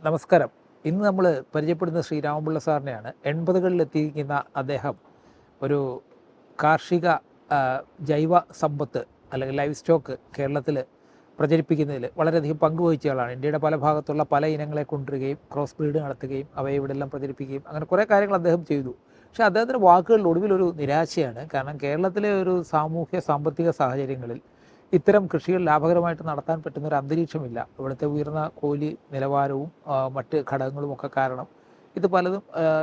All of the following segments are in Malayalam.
നമസ്കാരം. ഇന്ന് നമ്മൾ പരിചയപ്പെടുന്ന ശ്രീരാമപിള്ള സാറിനെയാണ്. 80കളിൽ എത്തിയിരിക്കുന്ന അദ്ദേഹം ഒരു കാർഷിക ജൈവ സമ്പത്ത് അല്ലെങ്കിൽ ലൈവ് സ്റ്റോക്ക് കേരളത്തിൽ പ്രചരിപ്പിക്കുന്നതിൽ വളരെയധികം പങ്കുവഹിച്ച ആളാണ്. ഇന്ത്യയുടെ പല ഭാഗത്തുള്ള പല ഇനങ്ങളെ കൊണ്ടുവരികയും ക്രോസ് ബ്രീഡ് നടത്തുകയും അവയെ ഇവിടെല്ലാം പ്രചരിപ്പിക്കുകയും അങ്ങനെ കുറേ കാര്യങ്ങൾ അദ്ദേഹം ചെയ്തു. പക്ഷേ അദ്ദേഹത്തിൻ്റെ വാക്കുകളിൽ ഒടുവിലൊരു നിരാശയാണ്. കാരണം കേരളത്തിലെ ഒരു സാമൂഹ്യ സാമ്പത്തിക സാഹചര്യങ്ങളിൽ ഇത്തരം കൃഷികൾ ലാഭകരമായിട്ട് നടത്താൻ പറ്റുന്ന ഒരു അന്തരീക്ഷമില്ല. ഇവിടുത്തെ ഉയർന്ന കൂലി നിലവാരവും മറ്റ് ഘടകങ്ങളും ഒക്കെ കാരണം ഇത് പലതും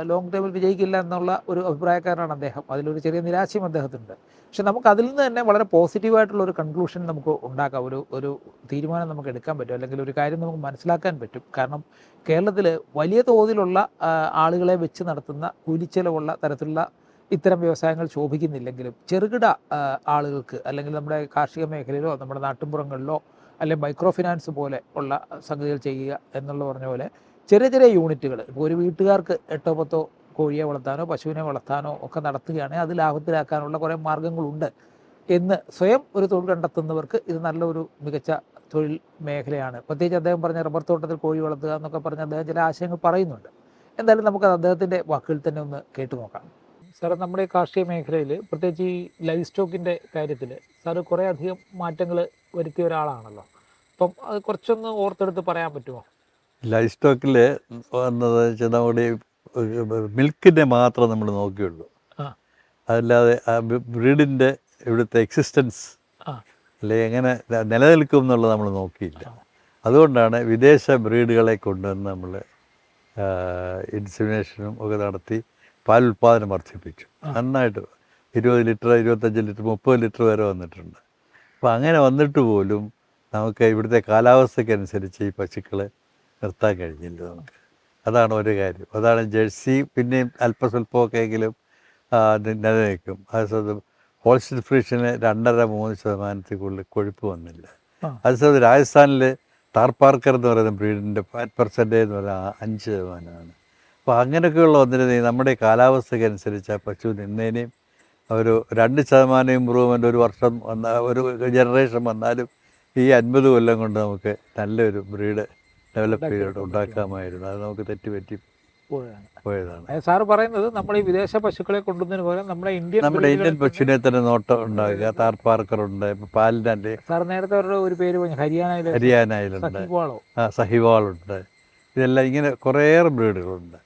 ലോങ് ടേമിൽ വിജയിക്കില്ല എന്നുള്ള ഒരു അഭിപ്രായക്കാരനാണ് അദ്ദേഹം. അതിലൊരു ചെറിയ നിരാശയും അദ്ദേഹത്തിനുണ്ട്. പക്ഷെ നമുക്ക് അതിൽ നിന്ന് തന്നെ വളരെ പോസിറ്റീവായിട്ടുള്ള ഒരു കൺക്ലൂഷൻ നമുക്ക് ഉണ്ടാക്കാം. ഒരു തീരുമാനം നമുക്ക് എടുക്കാൻ പറ്റും, അല്ലെങ്കിൽ ഒരു കാര്യം നമുക്ക് മനസ്സിലാക്കാൻ പറ്റും. കാരണം കേരളത്തിൽ വലിയ തോതിലുള്ള ആളുകളെ വെച്ച് നടത്തുന്ന കൂലിച്ചെലവുള്ള തരത്തിലുള്ള ഇത്തരം വ്യവസായങ്ങൾ ശോഭിക്കുന്നില്ലെങ്കിലും ചെറുകിട ആളുകൾക്ക്, അല്ലെങ്കിൽ നമ്മുടെ കാർഷിക മേഖലയിലോ നമ്മുടെ നാട്ടിൻപുറങ്ങളിലോ അല്ലെങ്കിൽ മൈക്രോ ഫിനാൻസ് പോലെ ഉള്ള സംഗതികൾ ചെയ്യുക എന്നുള്ള പറഞ്ഞ പോലെ ചെറിയ ചെറിയ യൂണിറ്റുകൾ, ഇപ്പോൾ ഒരു വീട്ടുകാർക്ക് 8-10 കോഴിയെ വളർത്താനോ പശുവിനെ വളർത്താനോ ഒക്കെ നടത്തുകയാണെങ്കിൽ അത് ലാഭത്തിലാക്കാനുള്ള കുറേ മാർഗ്ഗങ്ങളുണ്ട് എന്ന് സ്വയം ഒരു തൊഴിൽ കണ്ടെത്തുന്നവർക്ക് ഇത് നല്ലൊരു മികച്ച തൊഴിൽ മേഖലയാണ്. പ്രത്യേകിച്ച് അദ്ദേഹം പറഞ്ഞ റബ്ബർ തോട്ടത്തിൽ കോഴി വളർത്തുക എന്നൊക്കെ പറഞ്ഞ് അദ്ദേഹം ചില ആശയങ്ങൾ പറയുന്നുണ്ട്. എന്തായാലും നമുക്കത് അദ്ദേഹത്തിൻ്റെ വാക്കുകളിൽ തന്നെ ഒന്ന് കേട്ടു നോക്കാം. സാറ്, നമ്മുടെ കാർഷിക മേഖലയിൽ പ്രത്യേകിച്ച് ഈ ലൈവ് സ്റ്റോക്കിൻ്റെ കാര്യത്തിൽ സാറ് കുറേ അധികം മാറ്റങ്ങൾ വരുത്തിയ ഒരാളാണല്ലോ. അപ്പം അത് കുറച്ചൊന്ന് ഓർത്തെടുത്ത് പറയാൻ പറ്റുമോ? ലൈഫ് സ്റ്റോക്കിൽ വന്നത് വെച്ചാൽ നമ്മുടെ മിൽക്കിനെ മാത്രം നമ്മൾ നോക്കിയുള്ളൂ. അതല്ലാതെ ആ ബ്രീഡിൻ്റെ ഇവിടുത്തെ എക്സിസ്റ്റൻസ് അല്ലെങ്കിൽ എങ്ങനെ നിലനിൽക്കും എന്നുള്ളത് നമ്മൾ നോക്കിയില്ല. അതുകൊണ്ടാണ് വിദേശ ബ്രീഡുകളെ കൊണ്ടുവന്ന് നമ്മൾ ഇൻസിമിനേഷനും ഒക്കെ നടത്തി പാൽ ഉൽപ്പാദനം വർദ്ധിപ്പിച്ചു. നന്നായിട്ട് 20 ലിറ്റർ 25 ലിറ്റർ 30 ലിറ്റർ വരെ വന്നിട്ടുണ്ട്. അപ്പോൾ അങ്ങനെ വന്നിട്ട് പോലും നമുക്ക് ഇവിടുത്തെ കാലാവസ്ഥയ്ക്കനുസരിച്ച് ഈ പശുക്കളെ നിർത്താൻ കഴിഞ്ഞില്ല നമുക്ക്. അതാണ് ഒരു കാര്യം. അതാണ് ജേഴ്സി പിന്നെയും അല്പസ്വല്പമൊക്കെ എങ്കിലും നിലനിൽക്കും. അത് ഹോൾസ്റ്റൈൻ ഫ്രീഷന് 2.5-3% കൂടുതൽ കൊഴുപ്പ് വന്നില്ല. അതേസമയം രാജസ്ഥാനിൽ താർപാർക്കർ എന്ന് പറയുന്ന ബ്രീഡിൻ്റെ ഫാറ്റ് പെർസെൻറ്റേജ് എന്ന് പറഞ്ഞാൽ 5%. അപ്പോൾ അങ്ങനെയൊക്കെയുള്ള വന്നിരുന്നെങ്കിൽ നമ്മുടെ കാലാവസ്ഥയ്ക്കനുസരിച്ച് ആ പശു നിന്നേനെയും ഒരു 2% ഇമ്പ്രൂവ്മെൻ്റ് ഒരു വർഷം ഒരു ജനറേഷൻ വന്നാലും ഈ 50 കൊല്ലം കൊണ്ട് നമുക്ക് നല്ലൊരു ബ്രീഡ് ഡെവലപ്പ് ചെയ്തിട്ട് ഉണ്ടാക്കാമായിരുന്നു. അത് നമുക്ക് തെറ്റുപറ്റി പോയതാണ്. സാറ് പറയുന്നത് നമ്മൾ ഈ വിദേശ പശുക്കളെ കൊണ്ടുവന്നതിന് പകരം നമ്മുടെ ഇന്ത്യൻ പശുവിനെ തന്നെ നോട്ടം ഉണ്ടാക്കുക. താർപാർക്കറുണ്ട്, പാലിൻ്റെ സാർ നേരത്തെ ഒരു പേര് പറഞ്ഞു, ഹരിയാനയിലുണ്ട്, സഹിവാളുണ്ട്. ഇതെല്ലാം ഇങ്ങനെ കുറേയേറെ ബ്രീഡുകളുണ്ട്.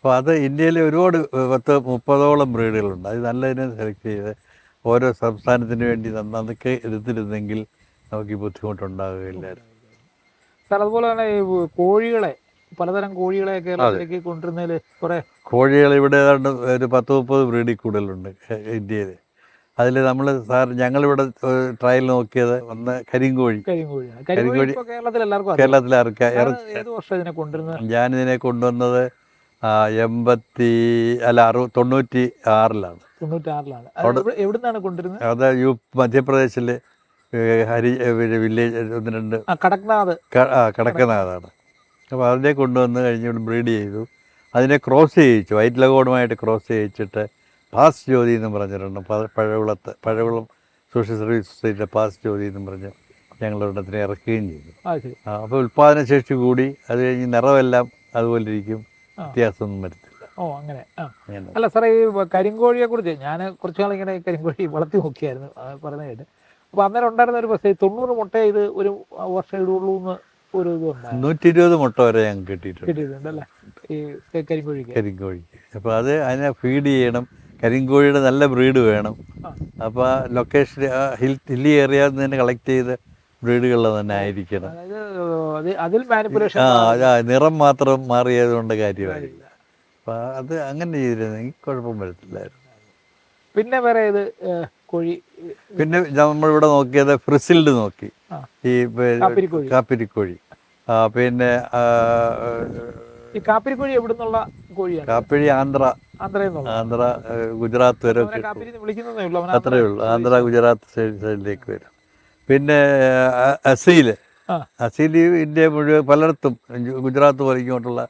അപ്പോൾ അത് ഇന്ത്യയിൽ ഒരുപാട് 10-30ഓളം ബ്രീഡുകളുണ്ട്. അത് നല്ലതിനെ സെലക്ട് ചെയ്ത് ഓരോ സംസ്ഥാനത്തിന് വേണ്ടി അതൊക്കെ എടുത്തിരുന്നെങ്കിൽ നമുക്ക് ഈ ബുദ്ധിമുട്ടുണ്ടാകുകയില്ലായിരുന്നു. സാർ, അതുപോലെ തന്നെ ഈ കോഴികളെ, പലതരം കോഴികളെ കേരളത്തിലേക്ക് കൊണ്ടുവരുന്നതിൽ കുറേ കോഴികൾ ഇവിടെ ഏതാണ്ട് ഒരു 10-30 ബ്രീഡിൽ കൂടുതലുണ്ട് ഇന്ത്യയിൽ. അതിൽ നമ്മൾ ഞങ്ങളിവിടെ ട്രയൽ നോക്കിയത് ഒന്ന് കരിങ്കോഴി. കേരളത്തിൽ ഞാനിതിനെ കൊണ്ടുവന്നത് 96-ലാണ്. എവിടുന്നാണ് കൊണ്ടുവരുന്നത്? അത് മധ്യപ്രദേശിൽ വില്ലേജ് 1-2 കടക്കനാഥാണ്. അപ്പോൾ അതിനെ കൊണ്ടുവന്ന് കഴിഞ്ഞ് ബ്രീഡ് ചെയ്തു. അതിനെ ക്രോസ് ചെയ്യിച്ചു, വൈറ്റ് ലഗോണുമായിട്ട് ക്രോസ് ചെയ്യിച്ചിട്ട് പാസ് ജ്യോതി എന്ന് പറഞ്ഞിട്ടുണ്ട്. പഴകുളം സോഷ്യൽ സർവീസ് സൊസൈറ്റിയുടെ പാസ് ജ്യോതി എന്ന് പറഞ്ഞ് ഞങ്ങളൊരിടത്തിനെ ഇറക്കുകയും ചെയ്തു. അപ്പോൾ ഉൽപ്പാദനശേഷി കൂടി, അത് കഴിഞ്ഞ് നിറമെല്ലാം അതുപോലെ ഇരിക്കും, വ്യത്യാസമൊന്നും വരത്തില്ല. അങ്ങനെ. അല്ല സാറേ, ഈ കരിങ്കോഴിയെ കുറിച്ച് ഞാൻ കുറച്ചു നാളിങ്ങനെ കരിങ്കോഴി വളർത്തി നോക്കിയായിരുന്നു, പറഞ്ഞു കേട്ട്. അപ്പോൾ അന്നേരം ഉണ്ടായിരുന്ന ഒരു പ്രശ്നം, 90 മുട്ട ഇത് ഒരു വർഷം ഇടുള്ളൂ എന്ന് ഒരു ഇതുണ്ട്. 120 മുട്ട വരെ ഞങ്ങൾക്ക് കിട്ടിയിട്ടുണ്ടല്ലേ ഈ കരിങ്കോഴിക്ക്. അപ്പോൾ അത് അതിനെ ഫീഡ് ചെയ്യണം. കരിങ്കോഴിയുടെ നല്ല ബ്രീഡ് വേണം. അപ്പോൾ ലൊക്കേഷൻ ഹില്ലി ഏരിയ തന്നെ കളക്ട് ചെയ്ത് ബ്രീഡുകൾ തന്നെ ആയിരിക്കണം. നിറം മാത്രം മാറിയത് കൊണ്ട് കാര്യമായില്ല. അപ്പോൾ അത് അങ്ങനെ ചെയ്തിരുന്നെങ്കിൽ കുഴപ്പം വരത്തില്ലായിരുന്നു. പിന്നെ വേറെ ഇത് കോഴി, പിന്നെ നമ്മളിവിടെ നോക്കിയത് ഫ്രിസിൽഡ് നോക്കി, ഈ കാപ്പിരിക്കോഴി. പിന്നെ കാപ്പിരിക്കോഴി എവിടുന്നുള്ള കോഴിയാണ്? കാപ്പിരി ആന്ധ്ര, ഗുജറാത്ത് വരെ അത്രയേ ഉള്ളൂ. ആന്ധ്ര ഗുജറാത്ത് സൈഡിലേക്ക് വരും. പിന്നെ അസീല് ഇന്ത്യ മുഴുവൻ പലയിടത്തും, ഗുജറാത്ത് പോലെ ഇങ്ങോട്ടുള്ള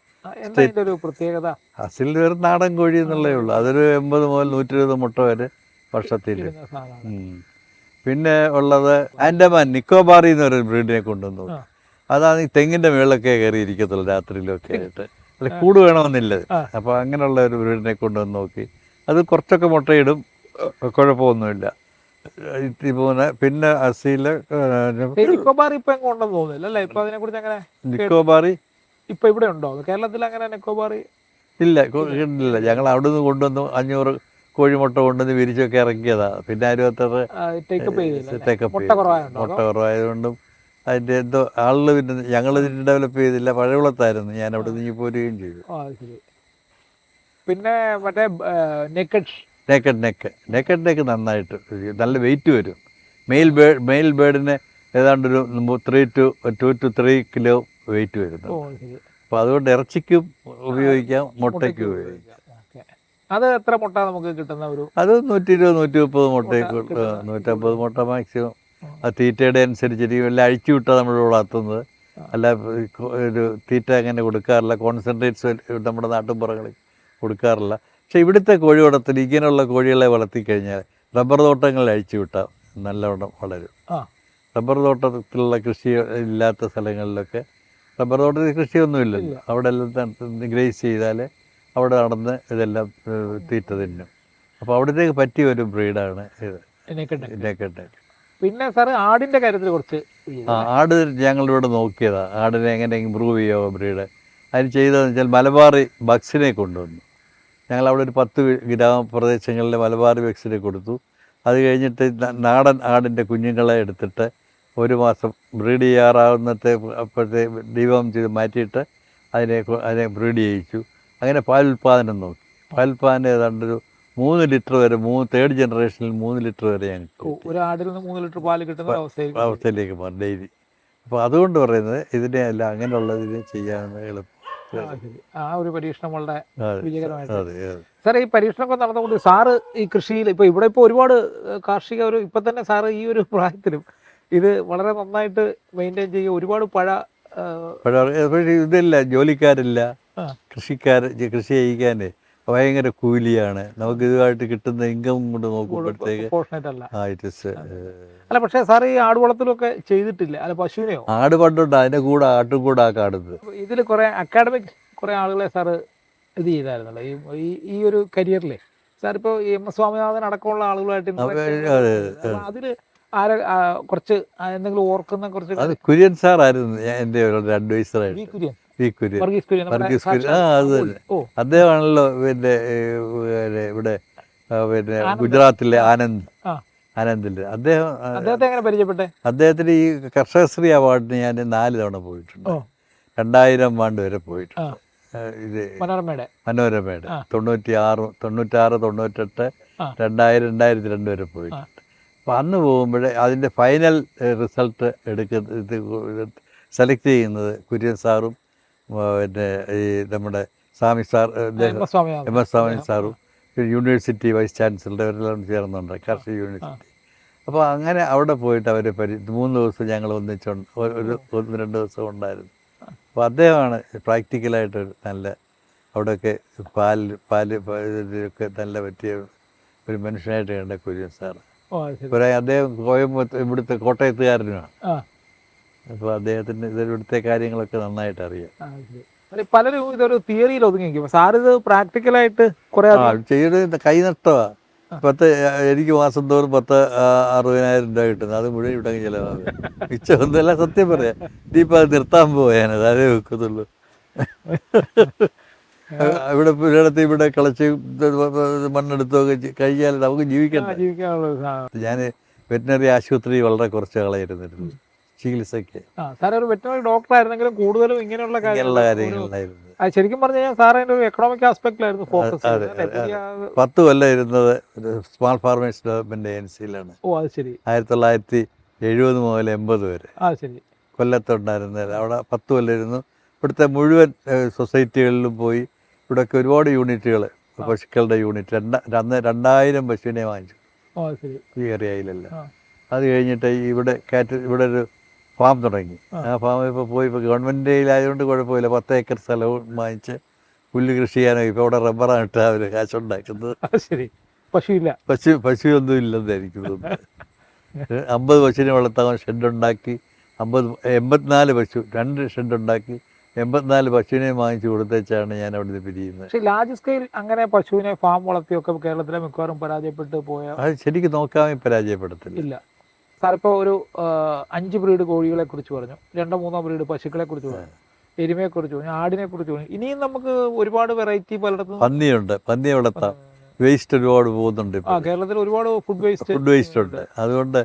പ്രത്യേകത. അസീൽ ഒരു നാടൻ കോഴി എന്നുള്ളതേ ഉള്ളൂ. അതൊരു 80 മുതൽ 120 മുട്ട വരെ വർഷത്തിൽ. പിന്നെ ഉള്ളത് ആൻഡമാൻ നിക്കോബാറി എന്ന് പറയുന്ന ബ്രീഡിനെ കൊണ്ടുവന്നു. അതാണ് ഈ തെങ്ങിൻ്റെ മുകളിലൊക്കെ കയറി ഇരിക്കത്തുള്ളൂ രാത്രിയിലൊക്കെ ആയിട്ട്. അല്ല കൂട് വേണമെന്നില്ല. അപ്പോൾ അങ്ങനെയുള്ള ഒരു ബ്രീഡിനെ കൊണ്ടുവന്ന് നോക്കി. അത് കുറച്ചൊക്കെ മുട്ടയിടും, കുഴപ്പമൊന്നുമില്ല. പിന്നെ അസീല് നിക്കോബാർ ഇപ്പൊ എങ്ങും ഉണ്ടെന്ന് തോന്നുന്നില്ല അല്ലേ? ഇപ്പൊ അതിനെ കുറിച്ച് അങ്ങനെ നിക്കോബാറി ഇപ്പൊ ഇവിടെ ഉണ്ടോ? കേരളത്തിൽ അങ്ങനെ നിക്കോബാർ ഇല്ല, ഇല്ല. ഞങ്ങൾ അവിടെ നിന്ന് കൊണ്ടുവന്ന് 500 കോഴിമുട്ട കൊണ്ടുവന്ന് വിരിച്ചൊക്കെ ഇറക്കിയതാണ്. പിന്നെ ആരും അത്ര ടേക്കപ്പ് മുട്ട കുറവായതുകൊണ്ടും അതിൻ്റെ എന്തോ ആളുകൾ പിന്നെ ഞങ്ങൾ ഇതിന് ഡെവലപ്പ് ചെയ്തില്ല. പഴയകുളത്തായിരുന്നു, ഞാൻ അവിടെ നിന്ന് പോരുകയും ചെയ്തു. പിന്നെ മറ്റേ നെക്ക് നന്നായിട്ട് നല്ല വെയിറ്റ് വരും. മെയിൽ ബേർഡിന് ഏതാണ്ടൊരു 2 to 3 കിലോ വെയിറ്റ് വരുന്നു. അപ്പോൾ അതുകൊണ്ട് ഇറച്ചിക്കും ഉപയോഗിക്കാം, മുട്ടയ്ക്കും ഉപയോഗിക്കാം. അത് എത്ര മുട്ട നമുക്ക് കിട്ടുന്ന ഒരു? അത് 120-130 മുട്ടയ്ക്ക് 150 മുട്ട മാക്സിമം. ആ തീറ്റയുടെ അനുസരിച്ചിരിക്കും. എല്ലാം അഴിച്ചു വിട്ടാൽ നമ്മൾ വളർത്തുന്നത്. അല്ല ഒരു തീറ്റ അങ്ങനെ കൊടുക്കാറില്ല. കോൺസെൻട്രേറ്റ്സ് നമ്മുടെ നാട്ടിൻപുറങ്ങളിൽ കൊടുക്കാറില്ല. പക്ഷെ ഇവിടുത്തെ കോഴി വളർത്തൽ ഇങ്ങനെയുള്ള കോഴികളെ വളർത്തിക്കഴിഞ്ഞാൽ റബ്ബർ തോട്ടങ്ങളിൽ അഴിച്ചു വിട്ടാൽ നല്ലവണ്ണം വളരും. റബ്ബർ തോട്ടത്തിലുള്ള കൃഷി ഇല്ലാത്ത സ്ഥലങ്ങളിലൊക്കെ റബ്ബർ തോട്ടത്തിൽ കൃഷിയൊന്നുമില്ലല്ലോ. അവിടെ എല്ലാം ഗ്രേസ് ചെയ്താൽ അവിടെ നടന്ന് ഇതെല്ലാം തീറ്റ തിന്നും. അപ്പോൾ അവിടത്തേക്ക് പറ്റിയ ഒരു ബ്രീഡാണ് ഇത് നെക്ക്. പിന്നെ സാറ് ആടിൻ്റെ കാര്യത്തിൽ കുറച്ച് ആട് ഞങ്ങളിവിടെ നോക്കിയതാണ്. ആടിനെ എങ്ങനെ ഇമ്പ്രൂവ് ചെയ്യാമോ ബ്രീഡ്. അതിന് ചെയ്തതെന്ന് വെച്ചാൽ മലബാറി ബക്സിനെ കൊണ്ടുവന്നു. ഞങ്ങളവിടെ ഒരു 10 ഗ്രാമപ്രദേശങ്ങളിലെ മലബാറി ബക്സിനെ കൊടുത്തു. അത് കഴിഞ്ഞിട്ട് നാടൻ ആടിൻ്റെ കുഞ്ഞുങ്ങളെ എടുത്തിട്ട് 1 മാസം ബ്രീഡ് ചെയ്യാറാവുന്നത്തെ അപ്പോഴത്തെ ഡിവോം ചെയ്ത് മാറ്റിയിട്ട് അതിനെ ബ്രീഡ് ചെയ്യിച്ചു. അങ്ങനെ പാലുൽപാദനം നോക്കി. പാലുൽപാദനം ഏതാണ്ടൊരു 3 ലിറ്റർ വരെ, 3rd ജനറേഷനിൽ 3 ലിറ്റർ വരെ ഞങ്ങൾക്ക് ഒരു ആടിൽ നിന്ന് 3 ലിറ്റർ പാല് കിട്ടുന്ന അവസ്ഥയിലേക്ക് മാറി ഡെയിലി. അപ്പോൾ അതുകൊണ്ട് പറയുന്നത് ഇതിനെ അല്ല അങ്ങനെയുള്ളതിനെ ചെയ്യാൻ എളുപ്പം. ആ ഒരു പരീക്ഷണം വളരെ വിജയകരമായിട്ട്. സാർ ഈ പരീക്ഷണമൊക്കെ നടന്നുകൊണ്ട് സാറ് ഈ കൃഷിയിൽ ഇവിടെ ഒരുപാട് കാർഷിക ഇപ്പൊ തന്നെ സാറ് ഈ ഒരു പ്രായത്തിലും ഇത് വളരെ നന്നായിട്ട് മെയിൻറ്റെയിൻ ചെയ്യുക. ഒരുപാട് ഇതില്ല, ജോലിക്കാരില്ല, കൃഷി ചെയ്യിക്കാനേ ഭയങ്കര കൂലിയാണ്. നമുക്ക് ഇതുമായിട്ട് കിട്ടുന്ന ഇൻകം കൊണ്ട് നോക്കുമ്പോഴത്തേക്ക് അല്ല. പക്ഷേ സാർ ഈ ആട് വളർത്തലൊക്കെ ചെയ്തിട്ടില്ല? അല്ല, പശുവിനെയോ? ആട് പണ്ടുണ്ട്, അതിന്റെ കൂടെ ആട്ടും കൂടെ കാണുന്നത്. ഇതിൽ കുറെ അക്കാഡമിക് കുറെ ആളുകളെ സാറ് ഇത് ചെയ്തായിരുന്നല്ലോ ഈ ഒരു കരിയറിലെ. സാർ ഇപ്പോൾ MS സ്വാമിനാഥൻ അടക്കമുള്ള ആളുകളായിട്ട് അതില് കുറച്ച് എന്തെങ്കിലും ഓർക്കുന്ന കുറച്ച്? അത് കുര്യൻ സാറായിരുന്നു എൻ്റെ ഒരു അഡ്വൈസറായിട്ട്. അദ്ദേഹമാണല്ലോ പിന്നെ ഇവിടെ പിന്നെ ഗുജറാത്തിലെ ആനന്ദില് അദ്ദേഹത്തെ എങ്ങനെ പരിചയപ്പെട്ടെ? അദ്ദേഹത്തിന് ഈ കർഷകശ്രീ അവാർഡിന് ഞാൻ 4 തവണ പോയിട്ടുണ്ട്. 2000 ആണ്ട് വരെ പോയിട്ടുണ്ട്. ഇത് മനോരമയുടെ 96, 98, 2000, 2002 വരെ പോയിട്ടുണ്ട്. അപ്പം അന്ന് പോകുമ്പോഴേ അതിൻ്റെ ഫൈനൽ റിസൾട്ട് സെലക്ട് ചെയ്യുന്നത് കുര്യൻ സാറും പിന്നെ ഈ നമ്മുടെ സ്വാമി സാർ MS സ്വാമി സാറും യൂണിവേഴ്സിറ്റി വൈസ് ചാൻസലറെല്ലാം ചേർന്നുണ്ട്, കാർഷിക യൂണിവേഴ്സിറ്റി. അപ്പോൾ അങ്ങനെ അവിടെ പോയിട്ട് അവർ 3 ദിവസം ഞങ്ങൾ ഒന്നിച്ചുണ്ട്, 1-2 ദിവസം ഉണ്ടായിരുന്നു. അപ്പോൾ അദ്ദേഹമാണ് പ്രാക്ടിക്കലായിട്ട് നല്ല അവിടെയൊക്കെ പാലൊക്കെ നല്ല പറ്റിയ ഒരു മനുഷ്യനായിട്ട് കണ്ട കുര്യൻ സാറ്. അദ്ദേഹം ഇവിടുത്തെ കോട്ടയത്തുകാരനുമാണ്. അപ്പോൾ അദ്ദേഹത്തിന് ഇവിടുത്തെ കാര്യങ്ങളൊക്കെ നന്നായിട്ട് അറിയാം. പലരും ഇതൊരു തിയറിയിൽ ഒതുങ്ങിക്കും. സാർ ഇത് പ്രാക്ടിക്കലായിട്ട് കുറെ ചെയ്യുന്നത് കൈനഷ്ടമാണ്. എനിക്ക് മാസം തോറും 10,000-60,000 രൂപ കിട്ടുന്നത്. അത് മുഴുവൻ ഇവിടെ ചിലവാകും. മിച്ചമൊന്നുമല്ല, സത്യം പറയാം. ഇനിയിപ്പോൾ അത് നിർത്താൻ പോയാനത് അതേ വെക്കത്തുള്ളൂ. ഇവിടെ കളച്ച് മണ്ണെടുത്തൊക്കെ കഴിഞ്ഞാൽ നമുക്ക് ജീവിക്കണം. ഞാൻ വെറ്റിനറി ആശുപത്രി വളരെ കുറച്ച് കളയിരുന്നിരുന്നു ചികിത്സയ്ക്ക്. സാർ ഒരു വെറ്റിനറി ഡോക്ടർ ആയിരുന്നെങ്കിലും കൂടുതലും ഇങ്ങനെയുള്ള കാര്യങ്ങളുണ്ടായിരുന്നു. ശരിക്കും പറഞ്ഞു കഴിഞ്ഞാൽ സാർ അതിന്റെ ഒരു എക്കണോമിക് ആസ്പെക്ടിലായിരുന്നു ഫോക്കസ്. 10 കൊല്ലം ഇരുന്നത് സ്മാൾ ഫാർമേഴ്സ് ഡെവലപ്മെന്റ് ഏജൻസിയിലാണ്. 1970 മുതൽ 80 വരെ കൊല്ലത്തുണ്ടായിരുന്നത്. അവിടെ 10 കൊല്ലം ഇരുന്നു. ഇവിടുത്തെ മുഴുവൻ സൊസൈറ്റികളിലും പോയി. ഇവിടെയൊക്കെ ഒരുപാട് യൂണിറ്റുകൾ, പശുക്കളുടെ യൂണിറ്റ് 2000 പശുവിനെ വാങ്ങിച്ചു ഈ ഏരിയയിലല്ല. അത് കഴിഞ്ഞിട്ട് ഇവിടെ ഒരു ഫാം തുടങ്ങി. ആ ഫാം ഇപ്പോൾ ഗവൺമെൻറ്റിലായതുകൊണ്ട് കുഴപ്പമില്ല. 10 ഏക്കർ സ്ഥലവും വാങ്ങിച്ച് പുല്ല് കൃഷി ചെയ്യാനോ. ഇപ്പോൾ അവിടെ റബ്ബറാണ് ഇട്ട് അവർ കാശുണ്ടാക്കുന്നത്. പശുവൊന്നും ഇല്ലെന്ന് എനിക്ക് തോന്നുന്നു. 50 പശുവിനെ വളർത്താൻ ഷെഡുണ്ടാക്കി 84 പശു 2 ഷെഡ് ഉണ്ടാക്കി 84 പശുവിനെ വാങ്ങിച്ചു കൊടുത്തേച്ചാണ് ഞാൻ അവിടെ നിന്ന് പിരിയുന്നത്. പക്ഷേ ലാർജ് സ്കെയിൽ അങ്ങനെ പശുവിനെ ഫാം വളർത്തിയൊക്കെ കേരളത്തിലെ മിക്കവാറും പരാജയപ്പെട്ട് പോയ അത് ശരിക്കും നോക്കാമേ പരാജയപ്പെടത്തില്ല. ഇല്ല. സാർ ഇപ്പോൾ ഒരു 5 ബ്രീഡ് കോഴികളെ കുറിച്ച് പറഞ്ഞു, 2-3 ബ്രീഡ് പശുക്കളെ കുറിച്ച് പറഞ്ഞു, എരുമയെ കുറിച്ച് പറഞ്ഞു, ആടിനെ കുറിച്ച് പറഞ്ഞു. ഇനിയും നമുക്ക് ഒരുപാട് വെറൈറ്റി പലയിടത്തും പന്നിയുണ്ട്, പന്നിയെ വളർത്താം. വേസ്റ്റ് ഒരുപാട് പോകുന്നുണ്ട് ഇപ്പോൾ. കേരളത്തിൽ ഒരുപാട് ഫുഡ് വേസ്റ്റ് ഉണ്ട്. അതുകൊണ്ട്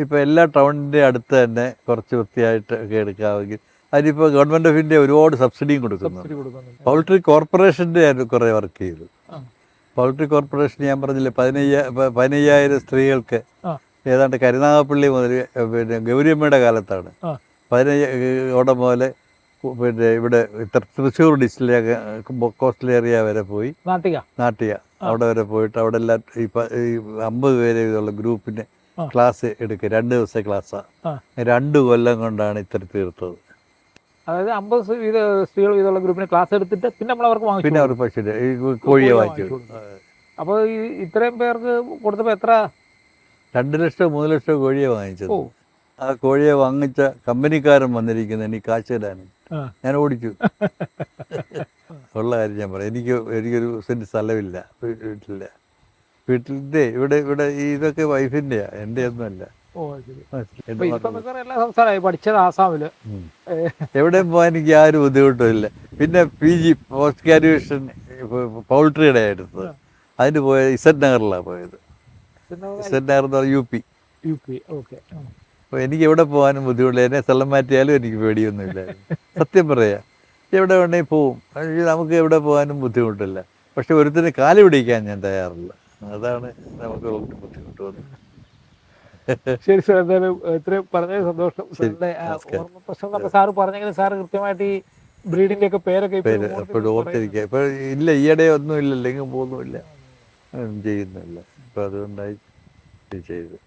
ഇപ്പോൾ എല്ലാ ടൗണിൻ്റെ അടുത്ത് തന്നെ കുറച്ച് വൃത്തിയായിട്ട് ഒക്കെ എടുക്കാമെങ്കിൽ അതിനിപ്പോൾ ഗവൺമെൻറ് ഓഫ് ഇന്ത്യ ഒരുപാട് സബ്സിഡിയും കൊടുക്കുന്നുണ്ട്. പൗൾട്രി കോർപ്പറേഷൻ്റെ കുറേ വർക്ക് ചെയ്തു. പൗൾട്രി കോർപ്പറേഷൻ ഞാൻ പറഞ്ഞില്ലേ 15,000 സ്ത്രീകൾക്ക് ഏതാണ്ട് കരുനാഗപ്പള്ളി മുതൽ പിന്നെ ഗൗരിയമ്മയുടെ കാലത്താണ് 15 പോലെ പിന്നെ ഇവിടെ തൃശ്ശൂർ ഡിസ്ട്രിക്റ്റിലെ കോസ്റ്റൽ ഏരിയ വരെ പോയി, നാട്ടിക അവിടെ വരെ പോയിട്ട് അവിടെ എല്ലാം ഈ 50 പേരെ ഇതുള്ള ഗ്രൂപ്പിന് ക്ലാസ് എടുക്കുക. 2 ദിവസത്തെ ക്ലാസ്സാണ്. 2 കൊല്ലം കൊണ്ടാണ് ഇത്ര തീർത്തത്. അതായത് 50 സ്ത്രീകൾ ഇതുള്ള ഗ്രൂപ്പിന് ക്ലാസ് എടുത്തിട്ട് പിന്നെ നമ്മൾ അവർക്ക് വാങ്ങിച്ചു, പിന്നെ അവർക്ക് പശു കോഴിയെ വാങ്ങിച്ചു. അപ്പോൾ ഇത്രയും പേർക്ക് കൊടുത്തപ്പോൾ എത്ര 2 ലക്ഷം 3 ലക്ഷം കോഴിയെ വാങ്ങിച്ചത്. ആ കോഴിയെ വാങ്ങിച്ച കമ്പനിക്കാരൻ വന്നിരിക്കുന്നത് എനിക്ക് കാശ് തരാനും. ഞാൻ ഓടിച്ചു. ഉള്ള കാര്യം ഞാൻ പറയാം. എനിക്കൊരു സെൻറ്റ് സ്ഥലമില്ല, വീട്ടിലിൻ്റെ ഇവിടെ ഇതൊക്കെ വൈഫിൻ്റെയാ, എൻ്റെ ഒന്നുമല്ല. പഠിച്ചത് ആസാമില്. എവിടെയും പോകാൻ എനിക്ക് ആരും ബുദ്ധിമുട്ടുമില്ല. പിന്നെ PG പോസ്റ്റ് ഗ്രാജുവേഷൻ പൗൾട്രിയുടെ എടുത്തത്. അതിന് പോയത് ഇസഡ് നഗറിലാണ് പോയത്. ഇസഡ് നഗർ എന്ന് പറഞ്ഞാൽ UP. അപ്പോൾ എനിക്ക് എവിടെ പോകാനും ബുദ്ധിമുട്ടില്ല. എന്നെ സ്ഥലം മാറ്റിയാലും എനിക്ക് പേടിയൊന്നുമില്ല. സത്യം പറയാം, എവിടെ വേണമെങ്കിൽ പോവും. നമുക്ക് എവിടെ പോകാനും ബുദ്ധിമുട്ടില്ല. പക്ഷെ ഒരുത്തിന് കാല് പിടിക്കാൻ ഞാൻ തയ്യാറില്ല. അതാണ് നമുക്ക് ബുദ്ധിമുട്ട് വന്നത്. ശരി സാർ, എന്തായാലും ഇത്രയും പറഞ്ഞത് സന്തോഷം. ഓർമ്മ പ്രശ്നം സാറ് പറഞ്ഞെങ്കിലും സാറ് കൃത്യമായിട്ട് ഈ ബ്രീഡിന്റെ ഒക്കെ പേരൊക്കെ എപ്പോഴും ഓർത്തിരിക്കുക. ഇപ്പോൾ ഇല്ല, ഈയിടെ ഒന്നും ഇല്ലല്ലോ, എങ്ങും പോകുന്നുമില്ല, ചെയ്യുന്നില്ല. ഇപ്പം അതുകൊണ്ടായി ചെയ്തു.